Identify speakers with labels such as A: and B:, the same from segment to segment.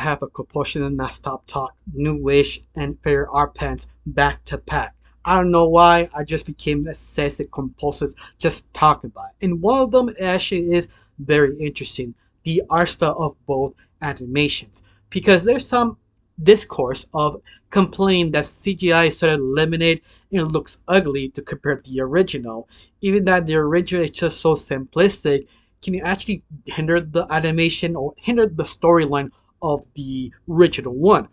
A: have a compulsion to not stop talk, New Wish, and Fair Art Pants back to back. I don't know why, I just became obsessive compulsive just talking about it. And one of them actually is very interesting, the art style of both animations. Because there's some discourse of complaining that CGI is sort of limited and looks ugly to compare to the original. Even that the original is just so simplistic, can you actually hinder the animation or hinder the storyline of the original one?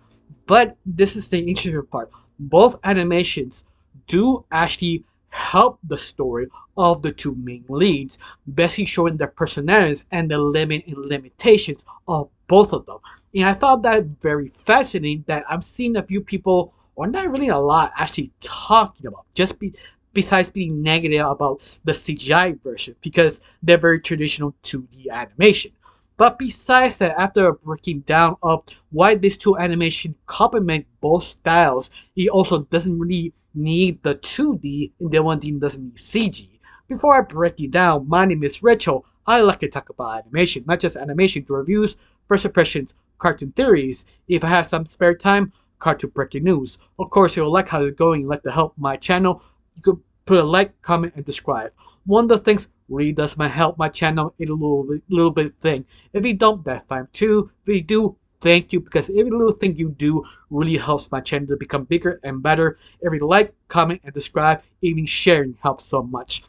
A: But this is the interesting part. Both animations do actually help the story of the two main leads, basically showing their personalities and the limit and limitations of both of them. And I found that very fascinating that I'm seeing a few people, or not really a lot, actually talking about besides being negative about the CGI version because they're very traditional 2D animation. But besides that, after breaking down of why these two animation complement both styles, it also doesn't really need the 2D and the one thing doesn't need CG. Before I break it down, my name is Rachel. I like to talk about animation, not just animation to reviews, first impressions, cartoon theories. If I have some spare time, cartoon breaking news. Of course, if you like how it's going, you'd like to help my channel, you could put a like, comment, and subscribe. One of the things really does help my channel in a little bit thing. If you don't, that's fine too. If you do, thank you, because every little thing you do really helps my channel to become bigger and better. Every like, comment, and subscribe, even sharing helps so much.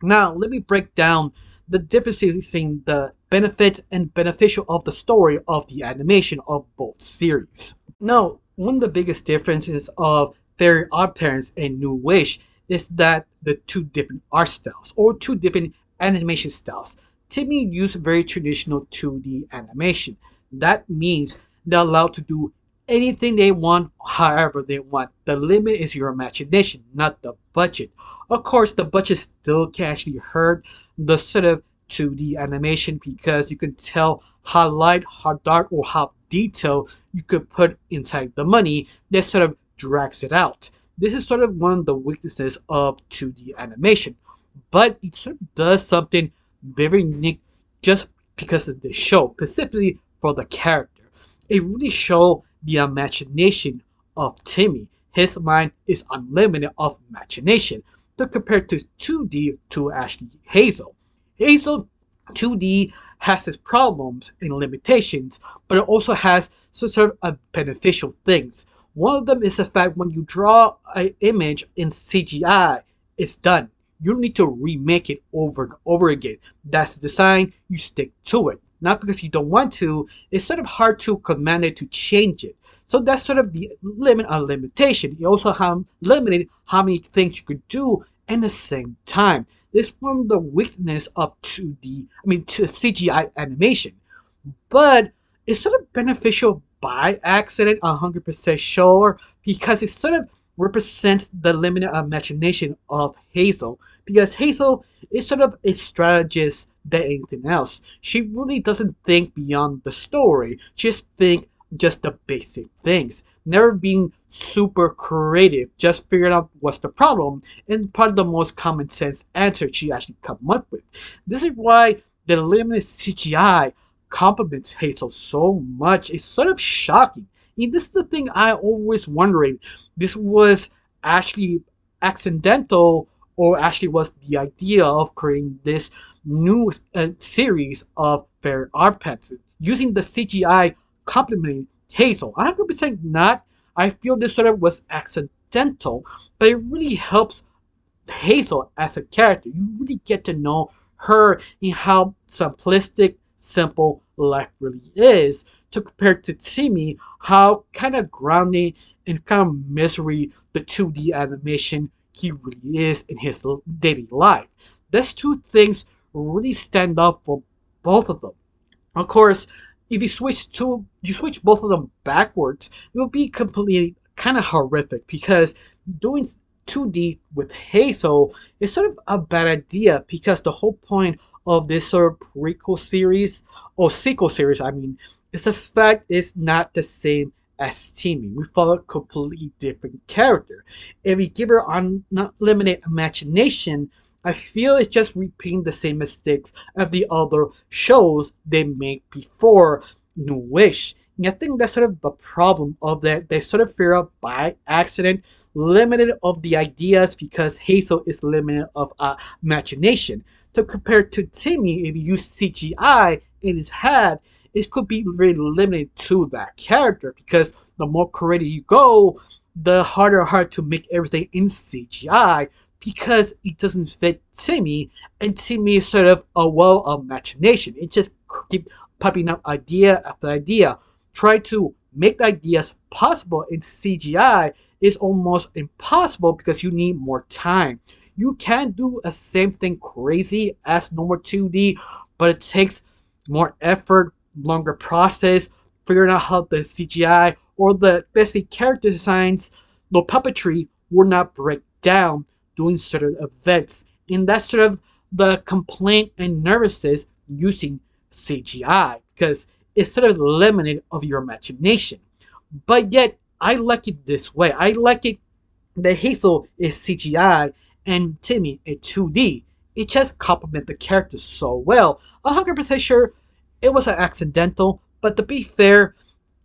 A: Now, let me break down the differences between the benefits and beneficial of the story of the animation of both series. Now, one of the biggest differences of Fairy Odd Parents and New Wish is that the two different art styles or two different animation styles. Timmy used very traditional 2D animation. That means they're allowed to do anything they want, however they want. The limit is your imagination, not the budget. Of course, the budget still can actually hurt the sort of 2D animation because you can tell how light, how dark, or how detailed you could put inside the money that sort of drags it out. This is sort of one of the weaknesses of 2D animation, but it sort of does something very unique just because of the show, specifically for the character. It really shows the imagination of Timmy. His mind is unlimited of imagination, to compare to 2D to actually Hazel. Hazel 2D has its problems and limitations, but it also has some sort of beneficial things. One of them is the fact when you draw an image in CGI, it's done. You don't need to remake it over and over again. That's the design, you stick to it. Not because you don't want to, it's sort of hard to command it to change it. So that's sort of the limit on limitation. You also have limited how many things you could do at the same time. This is one of the weakness of to CGI animation. But it's sort of beneficial by accident, 100% sure, because it sort of represents the limited imagination of Hazel. Because Hazel is sort of a strategist than anything else. She really doesn't think beyond the story. Just think just the basic things. Never being super creative, just figuring out what's the problem, and part of the most common sense answer she actually come up with. This is why the limited CGI compliments Hazel so much. It's sort of shocking. And this is the thing I always wondering. This was actually accidental or actually was the idea of creating this new series of Fairy Art Pets using the CGI complementing Hazel. 100% not. I feel this sort of was accidental, but it really helps Hazel as a character. You really get to know her and how simplistic, simple life really is to compare to Timmy, how kind of grounded and kind of misery the 2D animation he really is in his daily life. Those two things really stand up for both of them. Of course, if you switch both of them backwards, it will be completely kind of horrific because doing 2D with Hazel is sort of a bad idea because the whole point of this sort of prequel series or sequel series, is the fact it's not the same as Timmy. We follow a completely different character. If we give her unlimited imagination, I feel it's just repeating the same mistakes of the other shows they made before New Wish. And I think that's sort of the problem of that they sort of figure out by accident, limited of the ideas because Hazel is limited of imagination. So compared to Timmy, if you use CGI in his head, it could be really limited to that character because the more creative you go, the harder to make everything in CGI because it doesn't fit Timmy, and Timmy is sort of a well of imagination. It just keep popping up idea after idea. Try to make the ideas possible in CGI is almost impossible because you need more time. You can do a same thing crazy as normal 2D, but it takes more effort, longer process, figuring out how the CGI or the basically character designs, the puppetry will not break down doing certain events. And that's sort of the complaint and nervousness using CGI because it's sort of limited of your imagination. But yet, I like it this way. I like it that Hazel is CGI and Timmy is 2D. It just complements the characters so well. 100% sure it was an accidental, but to be fair,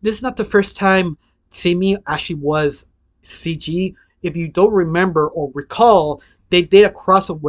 A: this is not the first time Timmy actually was CG. If you don't remember or recall, they did a crossover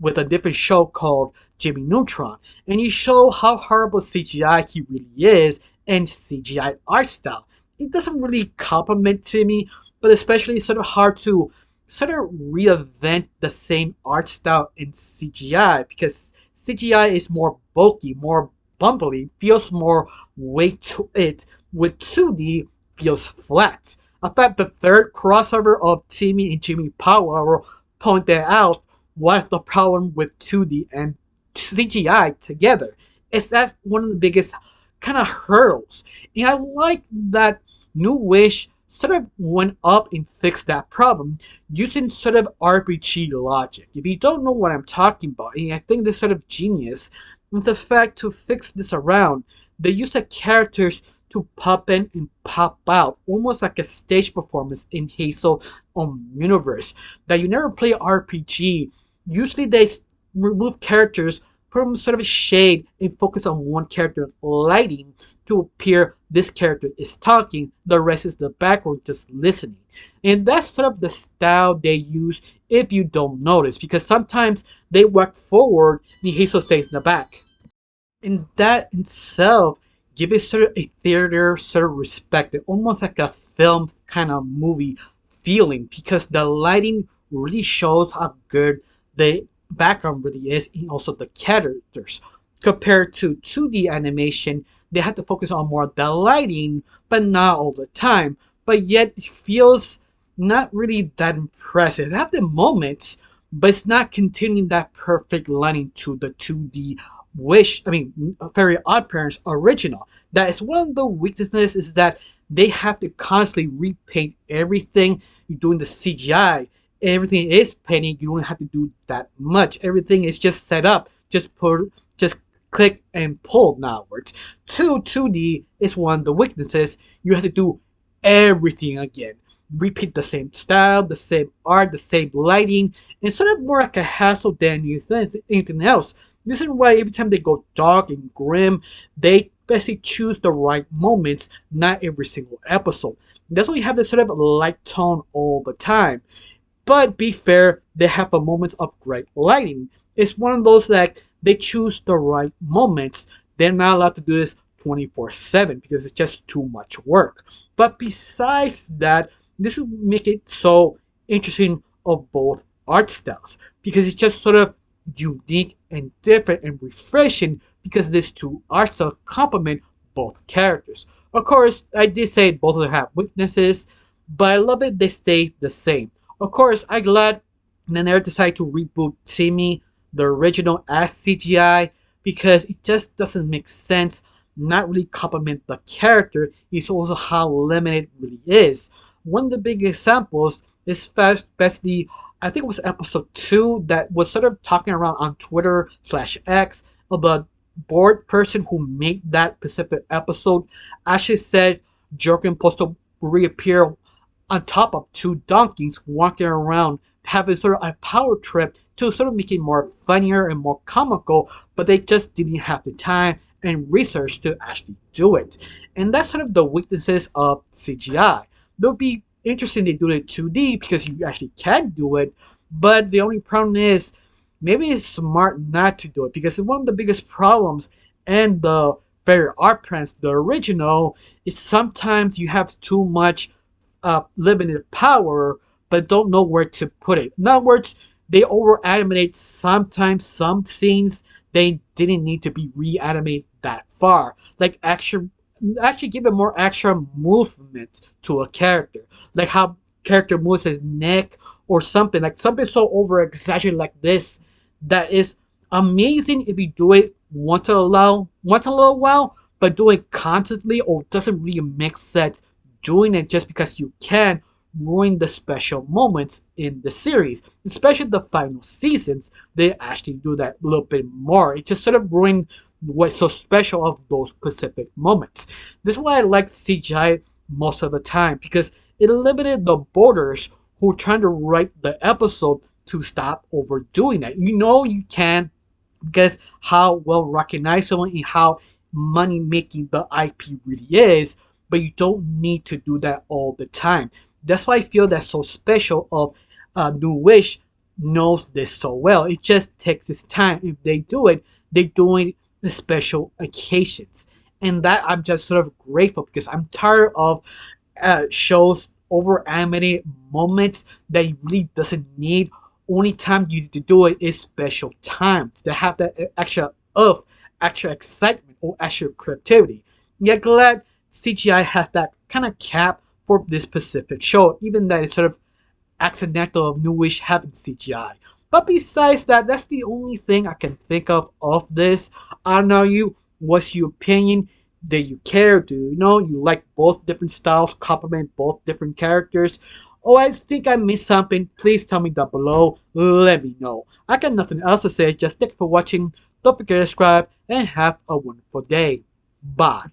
A: with a different show called Jimmy Neutron, and you show how horrible CGI he really is and CGI art style. It doesn't really compliment Timmy, but especially it's sort of hard to sort of reinvent the same art style in CGI because CGI is more bulky, more bumbly, feels more weight to it. With 2D, feels flat. In fact, the third crossover of Timmy and Jimmy Power pointed out what's the problem with 2D and CGI together. It's that one of the biggest kind of hurdles. And I like that New Wish sort of went up and fixed that problem using sort of RPG logic. If you don't know what I'm talking about, and I think this sort of genius, it's the fact to fix this around, they use the characters to pop in and pop out, almost like a stage performance in Hazel universe. That you never play RPG. Usually they remove characters, put them sort of a shade, and focus on one character lighting to appear this character is talking, the rest is the background just listening. And that's sort of the style they use if you don't notice, because sometimes they walk forward and Hazel stays in the back. And that itself gives it sort of a theater sort of respect, almost like a film kind of movie feeling, because the lighting really shows how good the background really is, and also the characters. Compared to 2D animation, they have to focus on more the lighting, but not all the time. But yet it feels not really that impressive. They have the moments, but it's not continuing that perfect lighting to the 2D Very Odd Parents original. That is one of the weaknesses is that they have to constantly repaint everything. You're doing the CGI. Everything is painted. You don't have to do that much. Everything is just set up. Just click and pull nowadays. 2D is one of the weaknesses. You have to do everything again. Repeat the same style, the same art, the same lighting, and sort of more like a hassle than anything else. This is why every time they go dark and grim, they basically choose the right moments, not every single episode. That's why you have this sort of light tone all the time. But be fair, they have a moments of great lighting. It's one of those that they choose the right moments. They're not allowed to do this 24/7 because it's just too much work. But besides that, this will make it so interesting of both art styles because it's just sort of unique and different and refreshing because these two art styles complement both characters. Of course, I did say both of them have weaknesses, but I love it they stay the same. Of course, I'm glad they never decided to reboot Timmy, the original, as CGI because it just doesn't make sense, not really complement the character. It's also how limited it really is. One of the big examples is basically, I think it was episode 2 that was sort of talking around on Twitter/X of the board person who made that specific episode actually said Jorgen supposed to reappear on top of two donkeys walking around having sort of a power trip to sort of make it more funnier and more comical, but they just didn't have the time and research to actually do it. And that's sort of the weaknesses of CGI. It'll be interesting they do it 2D because you actually can do it, but the only problem is maybe it's smart not to do it because one of the biggest problems in the fairy art prints, the original, is sometimes you have too much limited power but don't know where to put it. In other words, they over animate sometimes some scenes they didn't need to be reanimated that far. Like actually give it more extra movement to a character. Like how character moves his neck or something. Like something so over exaggerated like this that is amazing if you do it once in a little while, but doing it constantly or doesn't really make sense doing it just because you can ruin the special moments in the series, especially the final seasons. They actually do that a little bit more. It just sort of ruined what's so special of those specific moments. This is why I like CGI most of the time because it limited the borders who are trying to write the episode to stop overdoing it. You know you can because how well recognizable and how money making the IP really is, but you don't need to do that all the time. That's why I feel that's so special of New Wish knows this so well. It just takes its time. If they do it, they do it the special occasions. And that I'm just sort of grateful because I'm tired of shows over animated moments that it really doesn't need. Only time you need to do it is special times to have that extra excitement or extra creativity. Yeah, glad CGI has that kind of cap for this specific show, even that it's sort of accidental of Newish having CGI. But besides that, that's the only thing I can think of this. I don't know you. What's your opinion? Do you care? Do you know you like both different styles, complement both different characters? Oh, I think I missed something. Please tell me down below. Let me know. I got nothing else to say. Just thank you for watching. Don't forget to subscribe and have a wonderful day. Bye.